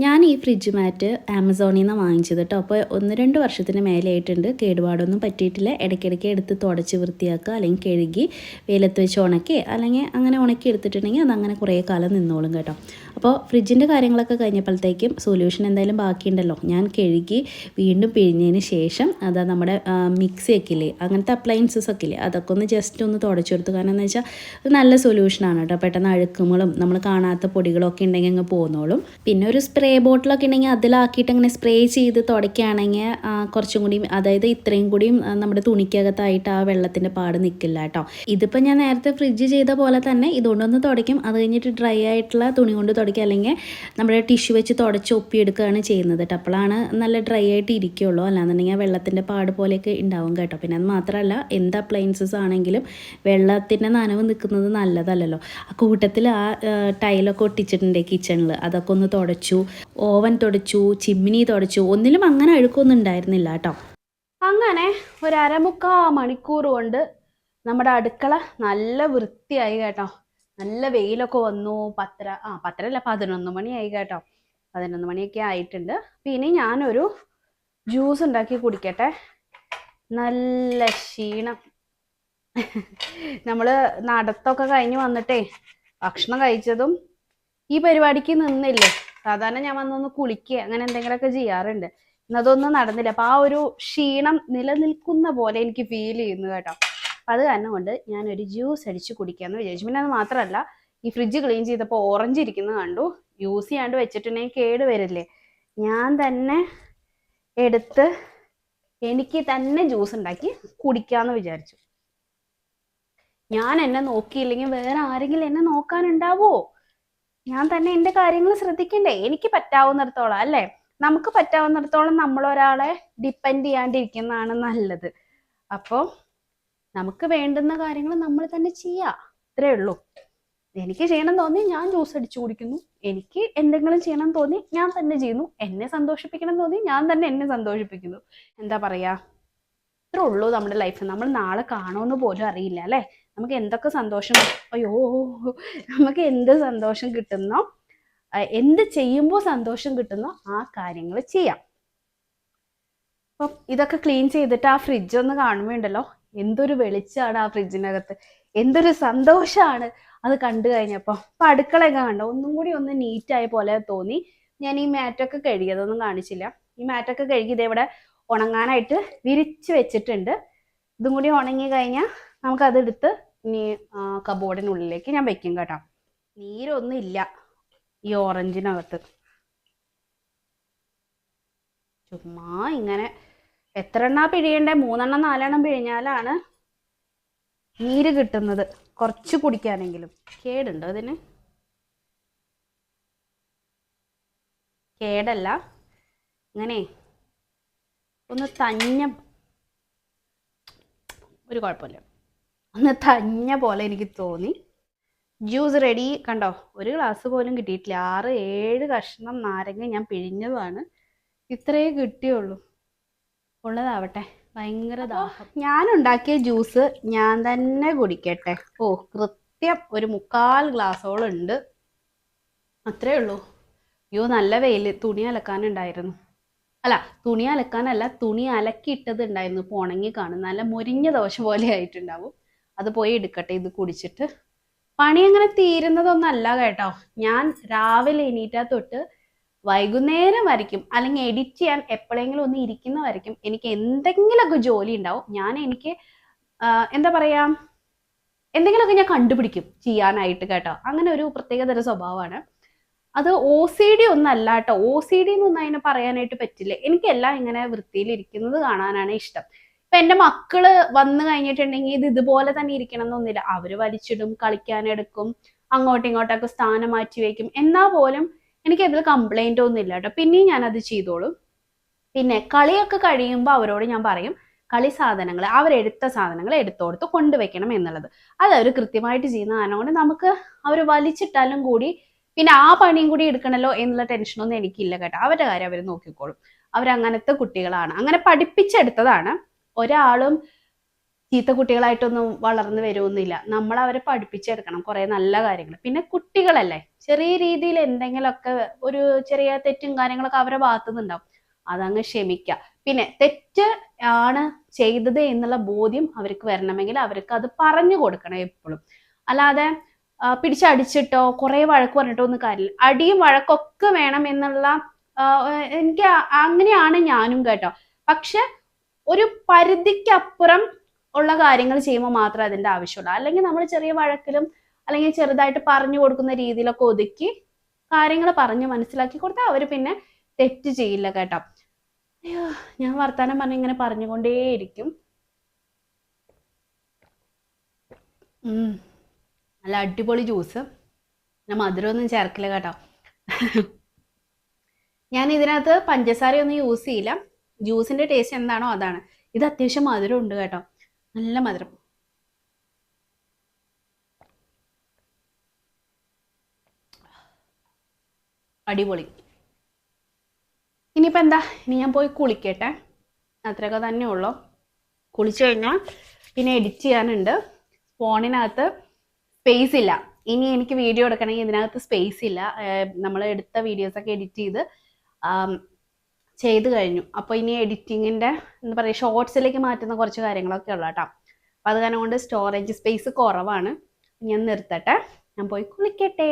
ഞാൻ ഈ ഫ്രിഡ്ജ് മാറ്റ് ആമസോണിൽ നിന്ന് വാങ്ങിച്ചത് കേട്ടോ. അപ്പോൾ 1-2 വർഷത്തിന് മേലെയായിട്ടുണ്ട്, കേടുപാടൊന്നും പറ്റിയിട്ടില്ല. ഇടയ്ക്കിടയ്ക്ക് എടുത്ത് തുടച്ച് വൃത്തിയാക്കുക, അല്ലെങ്കിൽ കഴുകി വെയിലത്ത് വെച്ച് ഉണക്കി, അല്ലെങ്കിൽ അങ്ങനെ ഉണക്കി എടുത്തിട്ടുണ്ടെങ്കിൽ അതങ്ങനെ കുറേ കാലം നിന്നോളും കേട്ടോ. അപ്പോൾ ഫ്രിഡ്ജിൻ്റെ കാര്യങ്ങളൊക്കെ കഴിഞ്ഞപ്പോഴത്തേക്കും സൊല്യൂഷൻ എന്തായാലും ബാക്കിയുണ്ടല്ലോ. ഞാൻ കഴുകി വീണ്ടും പിഴിഞ്ഞതിന് ശേഷം അതാ നമ്മുടെ മിക്സി ഒക്കെ ഇല്ലേ, അങ്ങനത്തെ അപ്ലയൻസസ് ഒക്കെ ഇല്ലേ, അതൊക്കെ ഒന്ന് ജസ്റ്റ് ഒന്ന് തുടച്ചെടുത്തു. കാരണം എന്ന് വെച്ചാൽ അത് നല്ല സൊല്യൂഷനാണ് കേട്ടോ. പെട്ടെന്ന് അഴുക്കുകളും നമ്മൾ കാണാത്ത പൊടികളൊക്കെ ഉണ്ടെങ്കിൽ അങ്ങ് പോന്നോളും. പിന്നെ ഒരു സ്പ്രേ ബോട്ടിലൊക്കെ ഉണ്ടെങ്കിൽ അതിലാക്കിയിട്ട് അങ്ങനെ സ്പ്രേ ചെയ്ത് തുടയ്ക്കുകയാണെങ്കിൽ കുറച്ചും കൂടി, അതായത് ഇത്രയും കൂടിയും നമ്മുടെ തുണിക്കകത്തായിട്ട് ആ വെള്ളത്തിൻ്റെ പാട് നിൽക്കില്ല കേട്ടോ. ഇതിപ്പോൾ ഞാൻ നേരത്തെ ഫ്രിഡ്ജ് ചെയ്ത പോലെ തന്നെ ഇതുകൊണ്ടൊന്ന് തുടയ്ക്കും. അത് കഴിഞ്ഞിട്ട് ഡ്രൈ ആയിട്ടുള്ള തുണി കൊണ്ട് തുടയ്ക്കുക, അല്ലെങ്കിൽ നമ്മുടെ ടിഷ്യൂ വെച്ച് തുടച്ച് ഒപ്പിയെടുക്കുകയാണ് ചെയ്യുന്നത് കേട്ടോ. അപ്പോഴാണ് നല്ല ഡ്രൈ ആയിട്ട് ഇരിക്കുകയുള്ളൂ. അല്ലാന്നുണ്ടെങ്കിൽ വെള്ളത്തിൻ്റെ പാട് പോലെയൊക്കെ ഉണ്ടാവും കേട്ടോ. പിന്നെ അത് മാത്രമല്ല, എന്ത് അപ്ലയൻസസ് ആണെങ്കിലും വെള്ളത്തിൻ്റെ നനവ് നിൽക്കുന്നത് നല്ലതല്ലല്ലോ. ആ കൂട്ടത്തിൽ ആ ടൈലൊക്കെ ഒട്ടിച്ചിട്ടുണ്ട് കിച്ചണിൽ, അതൊക്കെ ഒന്ന് തുടച്ചു. ഓവൻ തുടച്ചു, ചിമ്മിനി തുടച്ചു. ഒന്നിലും അങ്ങനെ അഴുക്കൊന്നും ഉണ്ടായിരുന്നില്ല കേട്ടോ. അങ്ങനെ ഒരു 1/4 മണിക്കൂർ കൊണ്ട് നമ്മുടെ അടുക്കള നല്ല വൃത്തിയായി കേട്ടോ. നല്ല വെയിലൊക്കെ വന്നു. 11 മണിയായി കേട്ടോ. 11 മണിയൊക്കെ ആയിട്ടുണ്ട്. പിന്നെ ഞാനൊരു ജ്യൂസ് ഉണ്ടാക്കി കുടിക്കട്ടെ. നല്ല ക്ഷീണം. നമ്മൾ നടത്തൊക്കെ കഴിഞ്ഞ് വന്നിട്ടേ ഭക്ഷണം കഴിച്ചതും ഈ പരിപാടിക്ക് നിന്നില്ലേ. സാധാരണ ഞാൻ വന്നൊന്ന് കുളിക്കുക അങ്ങനെ എന്തെങ്കിലുമൊക്കെ ചെയ്യാറുണ്ട്. ഇന്നതൊന്നും നടന്നില്ല. അപ്പം ആ ഒരു ക്ഷീണം നിലനിൽക്കുന്ന പോലെ എനിക്ക് ഫീൽ ചെയ്യുന്നു കേട്ടോ. അപ്പം അത് കാരണം കൊണ്ട് ഞാനൊരു ജ്യൂസ് അടിച്ച് കുടിക്കാമെന്ന് വിചാരിച്ചു. പിന്നെ അത് മാത്രമല്ല, ഈ ഫ്രിഡ്ജ് ക്ലീൻ ചെയ്തപ്പോൾ ഓറഞ്ച് ഇരിക്കുന്നത് കണ്ടു. യൂസ് ചെയ്യാണ്ട് വെച്ചിട്ടുണ്ടെങ്കിൽ കേട് വരില്ലേ. ഞാൻ തന്നെ എടുത്ത് എനിക്ക് തന്നെ ജ്യൂസ് ഉണ്ടാക്കി കുടിക്കാമെന്ന് വിചാരിച്ചു. ഞാൻ എന്നെ നോക്കിയില്ലെങ്കിൽ വേറെ ആരെങ്കിലും എന്നെ നോക്കാനുണ്ടാവോ? ഞാൻ തന്നെ എൻ്റെ കാര്യങ്ങൾ ശ്രദ്ധിക്കണ്ടേ? എനിക്ക് പറ്റാവുന്നിടത്തോളം അല്ലേ, നമുക്ക് പറ്റാവുന്നിടത്തോളം നമ്മളൊരാളെ ഡിപ്പെൻഡ് ചെയ്യാണ്ടിരിക്കുന്നതാണ് നല്ലത്. അപ്പോൾ നമുക്ക് വേണ്ടുന്ന കാര്യങ്ങൾ നമ്മൾ തന്നെ ചെയ്യുക, അത്രേ ഉള്ളൂ. എനിക്ക് ചെയ്യണം തോന്നി ഞാൻ ജ്യൂസ് അടിച്ചു കുടിക്കുന്നു. എനിക്ക് എന്തെങ്കിലും ചെയ്യണം തോന്നി ഞാൻ തന്നെ ചെയ്യുന്നു. എന്നെ സന്തോഷിപ്പിക്കണം തോന്നി ഞാൻ തന്നെ എന്നെ സന്തോഷിപ്പിക്കുന്നു. എന്താ പറയുക, ഇത്രേ ഉള്ളൂ നമ്മുടെ ലൈഫ്. നമ്മൾ നാളെ കാണുമെന്ന് പോലും അറിയില്ല അല്ലേ. നമുക്ക് എന്തൊക്കെ സന്തോഷം, നമുക്ക് എന്ത് സന്തോഷം കിട്ടുന്നോ, എന്ത് ചെയ്യുമ്പോൾ സന്തോഷം കിട്ടുന്നോ ആ കാര്യങ്ങൾ ചെയ്യാം. അപ്പം ഇതൊക്കെ ക്ലീൻ ചെയ്തിട്ട് ആ ഫ്രിഡ്ജ് ഒന്ന് കാണുമ്പോൾ ഉണ്ടല്ലോ, എന്തൊരു വെളിച്ചമാണ് ആ ഫ്രിഡ്ജിനകത്ത്, എന്തൊരു സന്തോഷമാണ് അത് കണ്ടു കഴിഞ്ഞപ്പോൾ. അപ്പം അടുക്കളയൊക്കെ കണ്ടോ, ഒന്നും കൂടി ഒന്ന് നീറ്റായ പോലെ തോന്നി. ഞാൻ ഈ മാറ്റൊക്കെ കഴുകി, അതൊന്നും കാണിച്ചില്ല. ഈ മാറ്റൊക്കെ കഴുകി ഇതേവിടെ ഉണങ്ങാനായിട്ട് വിരിച്ച് വെച്ചിട്ടുണ്ട്. ഇതും കൂടി ഉണങ്ങി കഴിഞ്ഞാൽ നമുക്കതെടുത്ത് ഇനി കബോർഡിനുള്ളിലേക്ക് ഞാൻ വെക്കും കേട്ടോ. നീരൊന്നും ഇല്ല ഈ ഓറഞ്ചിനകത്ത്. ചുമ്മാ ഇങ്ങനെ എത്ര എണ്ണ പിഴിയണ്ടേ? 3-4 പിഴിഞ്ഞാലാണ് നീര് കിട്ടുന്നത്, കുറച്ച് കുടിക്കാനെങ്കിലും. കേടുണ്ടോ അതിന്? കേടല്ല, ഇങ്ങനെ ഒന്ന് തഞ്ഞ, ഒരു കുഴപ്പമില്ല, ഒന്ന് തഞ്ഞ പോലെ എനിക്ക് തോന്നി. ജ്യൂസ് റെഡി കണ്ടോ. ഒരു ഗ്ലാസ് പോലും കിട്ടിയിട്ടില്ല. 6-7 കഷ്ണം നാരങ്ങ ഞാൻ പിഴിഞ്ഞതാണ്, ഇത്രയേ കിട്ടിയുള്ളൂ. ഉള്ളതാവട്ടെ, ഭയങ്കര ദാഹം. ഞാൻ ഉണ്ടാക്കിയ ജ്യൂസ് ഞാൻ തന്നെ കുടിക്കട്ടെ. കൃത്യം ഒരു 3/4 ഗ്ലാസോളം ഉണ്ട്, അത്രേ ഉള്ളൂ. നല്ല വെയിൽ. തുണി അലക്കാനുണ്ടായിരുന്നു. അല്ല, തുണി അലക്കാനല്ല, തുണി അലക്കിയിട്ടത് ഉണ്ടായിരുന്നു. ഇപ്പോൾ ഉണങ്ങി കാണും, നല്ല മുരിഞ്ഞ ദോശ പോലെ ആയിട്ടുണ്ടാവും. അത് പോയി എടുക്കട്ടെ ഇത് കുടിച്ചിട്ട്. പണി അങ്ങനെ തീരുന്നതൊന്നല്ല കേട്ടോ. ഞാൻ രാവിലെ എണീറ്റാ തൊട്ട് വൈകുന്നേരം വരയ്ക്കും, അല്ലെങ്കിൽ എഡിറ്റ് ചെയ്യാൻ എപ്പോഴെങ്കിലും ഒന്ന് ഇരിക്കുന്ന വരയ്ക്കും എനിക്ക് എന്തെങ്കിലുമൊക്കെ ജോലി ഉണ്ടാവും. എനിക്ക് എന്താ പറയാ, എന്തെങ്കിലുമൊക്കെ ഞാൻ കണ്ടുപിടിക്കും ചെയ്യാനായിട്ട് കേട്ടോ. അങ്ങനെ ഒരു പ്രത്യേകതര സ്വഭാവമാണ് അത്. OCD ഒന്നല്ല കേട്ടോ. OCD എന്നൊന്നും അതിനെ പറയാനായിട്ട് പറ്റില്ല. എനിക്കെല്ലാം ഇങ്ങനെ വൃത്തിയിലിരിക്കുന്നത് കാണാനാണ് ഇഷ്ടം. ഇപ്പൊ എൻ്റെ മക്കള് വന്നു കഴിഞ്ഞിട്ടുണ്ടെങ്കിൽ ഇത് ഇതുപോലെ തന്നെ ഇരിക്കണം എന്നൊന്നുമില്ല. അവര് വലിച്ചിടും, കളിക്കാനെടുക്കും, അങ്ങോട്ടും ഇങ്ങോട്ടൊക്കെ സ്ഥാനം മാറ്റി വെക്കും. എന്നാൽ പോലും എനിക്കതിൽ കംപ്ലൈന്റ് ഒന്നും ഇല്ല കേട്ടോ. പിന്നെയും ഞാനത് ചെയ്തോളും. പിന്നെ കളിയൊക്കെ കഴിയുമ്പോൾ അവരോട് ഞാൻ പറയും കളി സാധനങ്ങൾ, അവരെടുത്ത സാധനങ്ങൾ എടുത്തോടുത്ത് കൊണ്ടുവയ്ക്കണം എന്നുള്ളത്. അത് അവർ കൃത്യമായിട്ട് ചെയ്യുന്ന കാരണം കൊണ്ട് നമുക്ക് അവർ വലിച്ചിട്ടാലും കൂടി പിന്നെ ആ പണിയും കൂടി എടുക്കണല്ലോ എന്നുള്ള ടെൻഷനൊന്നും എനിക്കില്ല കേട്ടോ. അവരുടെ കാര്യം അവർ നോക്കിക്കോളും. അവരങ്ങനത്തെ കുട്ടികളാണ്, അങ്ങനെ പഠിപ്പിച്ചെടുത്തതാണ്. ഒരാളും ചീത്ത കുട്ടികളായിട്ടൊന്നും വളർന്നു വരുമൊന്നുമില്ല. നമ്മൾ അവരെ പഠിപ്പിച്ചെടുക്കണം കുറെ നല്ല കാര്യങ്ങൾ. പിന്നെ കുട്ടികളല്ലേ, ചെറിയ രീതിയിൽ എന്തെങ്കിലുമൊക്കെ ഒരു ചെറിയ തെറ്റും കാര്യങ്ങളൊക്കെ അവരുടെ ഭാഗത്തുനിന്നുണ്ടാവും, അതങ്ങ് ക്ഷമിക്കുക. പിന്നെ തെറ്റ് ആണ് ചെയ്തത് എന്നുള്ള ബോധ്യം അവർക്ക് വരണമെങ്കിൽ അവർക്ക് അത് പറഞ്ഞു കൊടുക്കണം എപ്പോഴും. അല്ലാതെ പിടിച്ചടിച്ചിട്ടോ കുറെ വഴക്ക് പറഞ്ഞിട്ടോ ഒന്നും കാര്യമില്ല. അടിയും വഴക്കൊക്കെ വേണം എന്നുള്ള എനിക്ക് അങ്ങനെയാണ് ഞാനും കേട്ടോ. പക്ഷെ ഒരു പരിധിക്കപ്പുറം ഉള്ള കാര്യങ്ങൾ ചെയ്യുമ്പോൾ മാത്രമേ അതിന്റെ ആവശ്യമുള്ളൂ. അല്ലെങ്കിൽ നമ്മൾ ചെറിയ വഴക്കിലും അല്ലെങ്കിൽ ചെറുതായിട്ട് പറഞ്ഞു കൊടുക്കുന്ന രീതിയിലൊക്കെ ഒതുക്കി കാര്യങ്ങൾ പറഞ്ഞ് മനസ്സിലാക്കി കൊടുത്താൽ അവർ പിന്നെ തെറ്റ് ചെയ്യില്ല കേട്ടോ. അയ്യോ, ഞാൻ വർത്താനം പറഞ്ഞ് ഇങ്ങനെ പറഞ്ഞുകൊണ്ടേയിരിക്കും. നല്ല അടിപൊളി ജ്യൂസ്. ഞാൻ മധുരമൊന്നും ചേർക്കില്ല കേട്ടോ. ഞാൻ ഇതിനകത്ത് പഞ്ചസാരയൊന്നും യൂസ് ചെയ്യില്ല. ജ്യൂസിന്റെ ടേസ്റ്റ് എന്താണോ അതാണ്. ഇത് അത്യാവശ്യം മധുരം ഉണ്ട് കേട്ടോ, നല്ല മധുരം. അടിപൊളി. ഇനിയിപ്പോൾ എന്താ, ഇനി ഞാൻ പോയി കുളിക്കട്ടെ. അത്രയൊക്കെ തന്നെ ഉള്ളൂ. കുളിച്ചു കഴിഞ്ഞാൽ പിന്നെ എഡിറ്റ് ചെയ്യാനുണ്ട്. ഫോണിനകത്ത് സ്പേസ് ഇല്ല. ഇനി എനിക്ക് വീഡിയോ എടുക്കണമെങ്കിൽ ഇതിനകത്ത് സ്പേസ് ഇല്ല. നമ്മൾ എടുത്ത വീഡിയോസൊക്കെ എഡിറ്റ് ചെയ്ത് കഴിഞ്ഞു. അപ്പോൾ ഇനി എഡിറ്റിങ്ങിൻ്റെ എന്താ പറയുക, ഷോർട്സിലേക്ക് മാറ്റുന്ന കുറച്ച് കാര്യങ്ങളൊക്കെ ഉള്ളു കേട്ടോ. അപ്പോൾ അത് കാരണം കൊണ്ട് സ്റ്റോറേജ് സ്പേസ് കുറവാണ്. ഞാൻ നിർത്തട്ടെ, ഞാൻ പോയി കുളിക്കട്ടെ.